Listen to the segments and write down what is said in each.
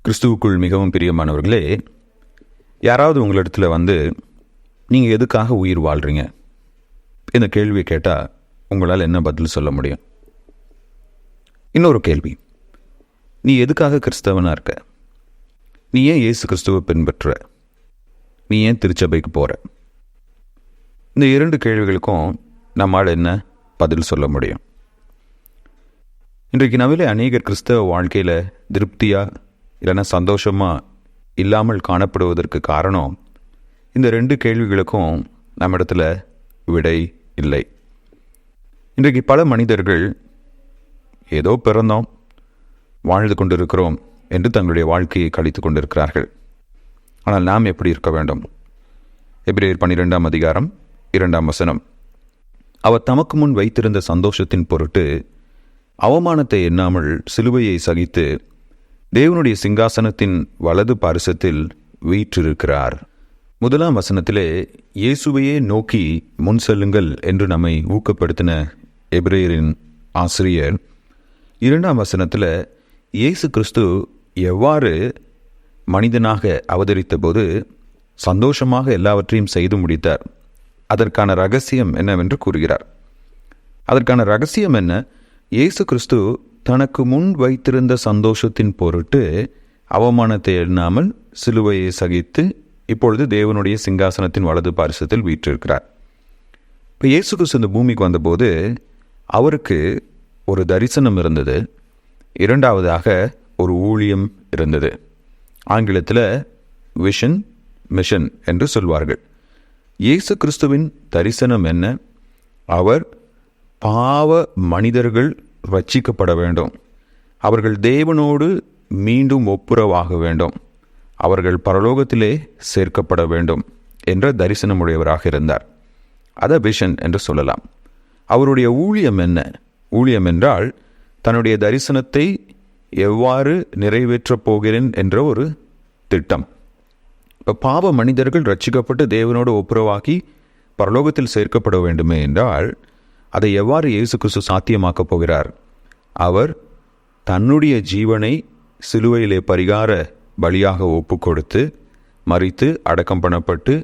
கிறிஸ்துவுக்குள் மிகவும் பிரியமானவர்களே, யாராவது உங்களிடத்துல நீங்கள் எதுக்காக உயிர் வாழ்கிறீங்க இந்த கேள்வியை கேட்டால் உங்களால் என்ன பதில் சொல்ல முடியும்? இன்னொரு கேள்வி, நீ எதுக்காக கிறிஸ்தவனாக இருக்க? நீ ஏன் இயேசு கிறிஸ்துவை பின்பற்ற? நீ ஏன் திருச்சபைக்கு போகிற? இந்த இரண்டு கேள்விகளுக்கும் நம்மால் என்ன பதில் சொல்ல முடியும்? இன்றைக்கு நம்மளே அநேகர் கிறிஸ்தவ வாழ்க்கையில் திருப்தியாக இல்லைன்னா சந்தோஷமாக இல்லாமல் காணப்படுவதற்கு காரணம் இந்த ரெண்டு கேள்விகளுக்கும் நம்ம இடத்துல விடை இல்லை. இன்றைக்கு பல மனிதர்கள் ஏதோ பிறந்தோம், வாழ்ந்து கொண்டிருக்கிறோம் என்று தங்களுடைய வாழ்க்கையை கழித்து கொண்டிருக்கிறார்கள். ஆனால் நாம் எப்படி இருக்க வேண்டும்? எபிரேயர் 12ஆம் அதிகாரம் 2ஆம் வசனம், அவர் தமக்கு முன் வைத்திருந்த சந்தோஷத்தின் பொருட்டு அவமானத்தை எண்ணாமல் சிலுவையை சகித்து தேவனுடைய சிங்காசனத்தின் வலது பாரிசத்தில் வீற்றிருக்கிறார். 1ஆம் வசனத்திலே இயேசுவையே நோக்கி முன் செல்லுங்கள் என்று நம்மை ஊக்கப்படுத்தின எபிரேயரின் ஆசிரியர் 2ஆம் வசனத்தில் இயேசு கிறிஸ்து எவ்வாறு மனிதனாக அவதரித்த போது சந்தோஷமாக எல்லாவற்றையும் செய்து முடித்தார், அதற்கான ரகசியம் என்னவென்று கூறுகிறார். அதற்கான ரகசியம் என்ன? இயேசு கிறிஸ்து தனக்கு முன் வைத்திருந்த சந்தோஷத்தின் பொருட்டு அவமானத்தை எண்ணாமல் சிலுவையை சகித்து இப்பொழுது தேவனுடைய சிங்காசனத்தின் வலது பாரிசத்தில் வீற்றிருக்கிறார். இப்போ இயேசு கிறிஸ்து இந்த பூமிக்கு வந்தபோது அவருக்கு ஒரு தரிசனம் இருந்தது, இரண்டாவதாக ஒரு ஊழியம் இருந்தது. ஆங்கிலத்தில் விஷன் மிஷன் என்று சொல்வார்கள். இயேசு கிறிஸ்துவின் தரிசனம் என்ன? அவர் பாவ மனிதர்கள் ரட்சிக்கப்பட வேண்டும், அவர்கள் தேவனோடு மீண்டும் ஒப்புரவாக வேண்டும், அவர்கள் பரலோகத்திலே சேர்க்கப்பட வேண்டும் என்ற தரிசனமுடையவராக இருந்தார். அதை விஷன் என்று சொல்லலாம். அவருடைய ஊழியம் என்ன? ஊழியம் என்றால் தன்னுடைய தரிசனத்தை எவ்வாறு நிறைவேற்றப் போகிறேன் என்ற ஒரு திட்டம். இப்போ பாவ மனிதர்கள் ரட்சிக்கப்பட்டு தேவனோடு ஒப்புரவாக்கி பரலோகத்தில் சேர்க்கப்பட வேண்டுமே என்றால் அதை எவ்வாறு இயேசு கிறிஸ்து சாத்தியமாக்கப் போகிறார்? அவர் தன்னுடைய ஜீவனை சிலுவையிலே பரிகார பலியாக ஒப்பு கொடுத்து மரித்து அடக்கம் பண்ணப்பட்டு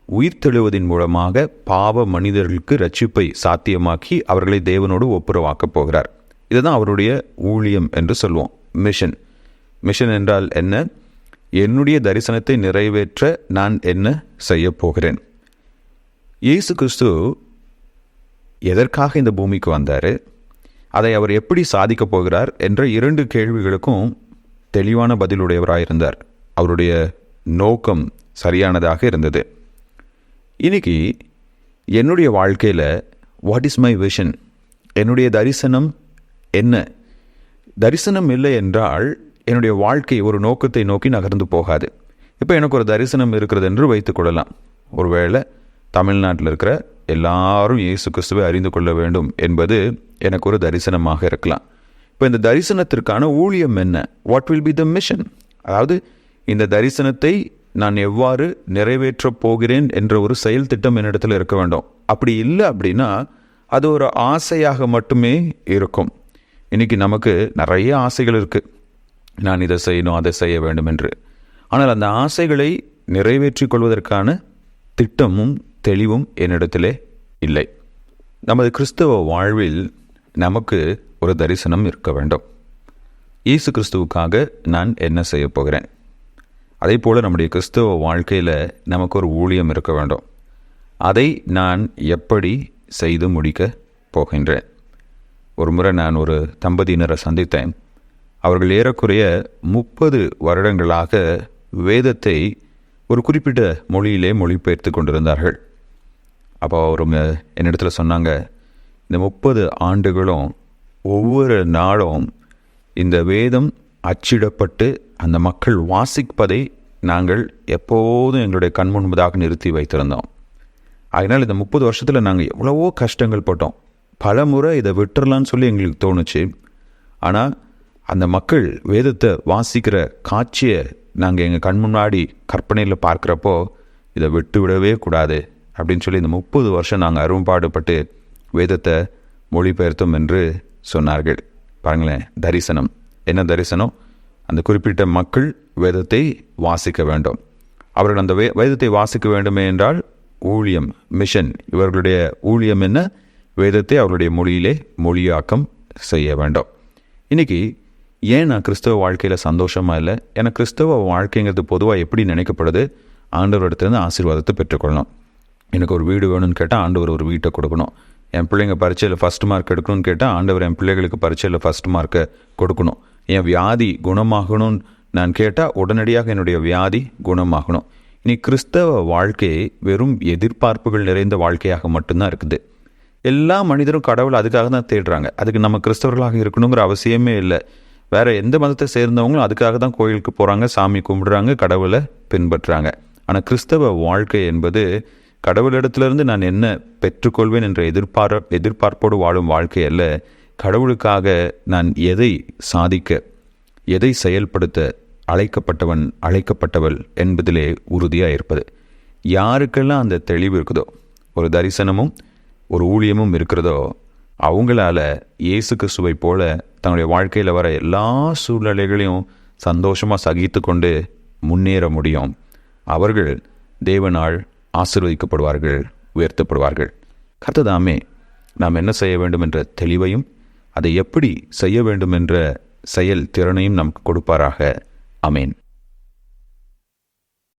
உயிர்த்தெழுவதின் மூலமாக பாவ மனிதர்களுக்கு ரட்சிப்பை சாத்தியமாக்கி அவர்களை தேவனோடு ஒப்புரவாக்கப் போகிறார். இதுதான் அவருடைய ஊழியம் என்று சொல்வோம். மிஷன். மிஷன் என்றால் என்ன? என்னுடைய தரிசனத்தை நிறைவேற்ற நான் என்ன செய்ய போகிறேன்? இயேசு கிறிஸ்து எதற்காக இந்த பூமிக்கு வந்தார், அதை அவர் எப்படி சாதிக்கப் போகிறார் என்ற இரண்டு கேள்விகளுக்கும் தெளிவான பதிலுடையவராயிருந்தார். அவருடைய நோக்கம் சரியானதாக இருந்தது. இன்னைக்கு என்னுடைய வாழ்க்கையில் வாட் இஸ் மை விஷன்? என்னுடைய தரிசனம் என்ன? தரிசனம் இல்லை என்றால் என்னுடைய வாழ்க்கை ஒரு நோக்கத்தை நோக்கி நகர்ந்து போகாது. இப்போ எனக்கு ஒரு தரிசனம் இருக்கிறது என்று வைத்துக்கொள்ளலாம். ஒருவேளை தமிழ்நாட்டில் இருக்கிற எல்லாரும் இயேசு கிறிஸ்துவை அறிந்து கொள்ள வேண்டும் என்பது எனக்கு ஒரு தரிசனமாக இருக்கலாம். இப்போ இந்த தரிசனத்திற்கான ஊழியம் என்ன? What will be the mission? அதாவது இந்த தரிசனத்தை நான் எவ்வாறு நிறைவேற்றப் போகிறேன் என்ற ஒரு செயல் திட்டம் என்னிடத்தில் இருக்க வேண்டும். அப்படி இல்லை அப்படின்னா அது ஒரு ஆசையாக மட்டுமே இருக்கும். இன்னைக்கு நமக்கு நிறைய ஆசைகள் இருக்குது, நான் இதை செய்யணும் அதை செய்ய வேண்டும் என்று. ஆனால் அந்த ஆசைகளை நிறைவேற்றிக் கொள்வதற்கான திட்டமும் தெளிவும் என்னிடத்திலே இல்லை. நமது கிறிஸ்தவ வாழ்வில் நமக்கு ஒரு தரிசனம் இருக்க வேண்டும். இயேசு கிறிஸ்துவுக்காக நான் என்ன செய்ய போகிறேன்? அதே போல் நம்முடைய கிறிஸ்தவ வாழ்க்கையில் நமக்கு ஒரு ஊழியம் இருக்க வேண்டும். அதை நான் எப்படி செய்து முடிக்க போகின்றேன்? ஒரு முறை நான் ஒரு தம்பதியினரை சந்தித்தேன். அவர்கள் ஏறக்குறைய 30 வருடங்களாக வேதத்தை ஒரு குறிப்பிட்ட மொழியிலே மொழிபெயர்த்து கொண்டிருந்தார்கள். அப்போ அவருங்க என்னிடத்தில் சொன்னாங்க, இந்த 30 ஆண்டுகளும் ஒவ்வொரு நாளும் இந்த வேதம் அச்சிடப்பட்டு அந்த மக்கள் வாசிப்பதை நாங்கள் எப்போதும் எங்களுடைய கண் முன்பதாக நிறுத்தி வைத்திருந்தோம். அதனால் இந்த 30 வருஷத்தில் நாங்கள் எவ்வளவோ கஷ்டங்கள் பட்டோம். பல முறை இதை விட்டுறலான்னு சொல்லி எங்களுக்கு தோணுச்சு. ஆனால் அந்த மக்கள் வேதத்தை வாசிக்கிற காட்சியை நாங்கள் எங்கள் கண் முன்னாடி கற்பனையில் பார்க்குறப்போ இதை விட்டு விடவே கூடாது அப்படின்னு சொல்லி இந்த 30 வருஷம் நாங்கள் அரும்பாடுபட்டு வேதத்தை மொழிபெயர்த்தோம் என்று சொன்னார்கள். பாருங்களேன், தரிசனம் என்ன? தரிசனம் அந்த குறிப்பிட்ட மக்கள் வேதத்தை வாசிக்க வேண்டும். அவர்கள் அந்த வேதத்தை வாசிக்க வேண்டுமே என்றால் ஊழியம், மிஷன், இவர்களுடைய ஊழியம் என்ன? வேதத்தை அவருடைய மொழியிலே மொழியாக்கம் செய்ய வேண்டும். இன்றைக்கி ஏன் நான் கிறிஸ்தவ வாழ்க்கையில் சந்தோஷமாக இல்லை? ஏன்னா கிறிஸ்தவ வாழ்க்கைங்கிறது பொதுவாக எப்படி நினைக்கப்படுது? ஆண்டவரிடத்துலேருந்து ஆசீர்வாதத்தை பெற்றுக்கொள்ளணும். எனக்கு ஒரு வீடு வேணும்னு கேட்டால் ஆண்டவர் ஒரு வீட்டை கொடுக்கணும். என் பிள்ளைங்க பரீட்சையில் ஃபஸ்ட் மார்க் எடுக்கணும்னு கேட்டால் ஆண்டவர் என் பிள்ளைகளுக்கு பரீட்சையில் ஃபஸ்ட் மார்க்கை கொடுக்கணும். என் வியாதி குணமாகணும்னு நான் கேட்டால் உடனடியாக என்னுடைய வியாதி குணமாகணும். இனி கிறிஸ்தவ வாழ்க்கை வெறும் எதிர்பார்ப்புகள் நிறைந்த வாழ்க்கையாக மட்டும்தான் இருக்குது. எல்லா மனிதரும் கடவுள் அதுக்காக தான் தேடுறாங்க. அதுக்கு நம்ம கிறிஸ்தவர்களாக இருக்கணுங்கிற அவசியமே இல்லை. வேறு எந்த மதத்தை சேர்ந்தவங்களும் அதுக்காக தான் கோயிலுக்கு போகிறாங்க, சாமி கும்பிடுறாங்க, கடவுளை பின்பற்றுறாங்க. ஆனால் கிறிஸ்தவ வாழ்க்கை என்பது கடவுளிடத்திலிருந்து நான் என்ன பெற்றுக்கொள்வேன் என்ற எதிர்பார்ப்போடு வாழும் வாழ்க்கை அல்ல. கடவுளுக்காக நான் எதை சாதிக்க, எதை செயல்படுத்த அழைக்கப்பட்டவள் என்பதிலே உறுதியாக இருப்பது. யாருக்கெல்லாம் அந்த தெளிவு இருக்குதோ, ஒரு தரிசனமும் ஒரு ஊழியமும் இருக்கிறதோ, அவங்களால இயேசு கிறிஸ்துவை போல தங்களுடைய வாழ்க்கையில் வர எல்லா சூழ்நிலைகளையும் சந்தோஷமாக சகித்து கொண்டு முன்னேற முடியும். அவர்கள் தேவனால் ஆசீர்வதிக்கப்படுவார்கள், உயர்த்தப்படுவார்கள். கர்த்ததாமே நாம் என்ன செய்ய வேண்டும் என்ற தெளிவையும் அதை எப்படி செய்ய வேண்டும் என்ற செயல் திறனையும் நமக்கு கொடுப்பாராக. ஆமென்.